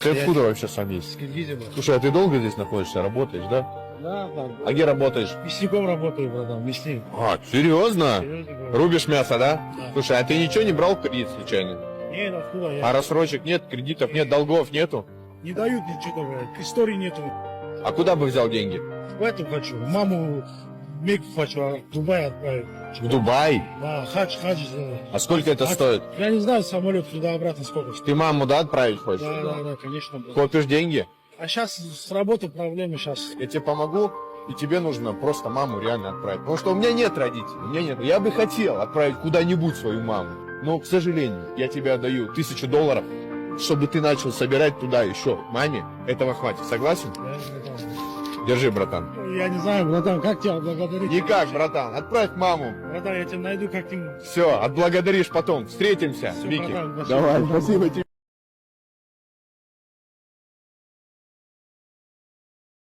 Ты откуда вообще сам есть? С Киргизии. Слушай, а ты долго здесь находишься, работаешь, да? Да, там. А где работаешь? Мясником работаю, братан, мясник. А, серьезно? Серьезно говорю. Рубишь мясо, да? Да. Слушай, а ты ничего не брал в кредит случайно? Нет, откуда я? А рассрочек нет, кредитов нет, долгов нету? Не дают ничего, блядь. Истории нету. А куда бы взял деньги? В этом хочу. Маму в Мекку хочу, а в Дубай отправить. В Дубай? Да, хадж сделать. А сколько это стоит? Я не знаю, самолет туда-обратно сколько стоит. Ты маму, да, отправить хочешь? Да, конечно, брат. Копишь деньги? А сейчас с работы проблемы сейчас. Я тебе помогу, и тебе нужно просто маму реально отправить. Потому что у меня нет родителей, у меня нет. Я бы хотел отправить куда-нибудь свою маму. Но, к сожалению, я тебе отдаю $1000, чтобы ты начал собирать туда еще маме. Этого хватит, согласен? Держи, братан. Я не знаю, братан, как тебя благодарить? Никак, братан, отправь маму. Братан, я тебя найду как-нибудь. Все, отблагодаришь потом. Встретимся, Всё, Вики. братан, спасибо. Давай, спасибо тебе.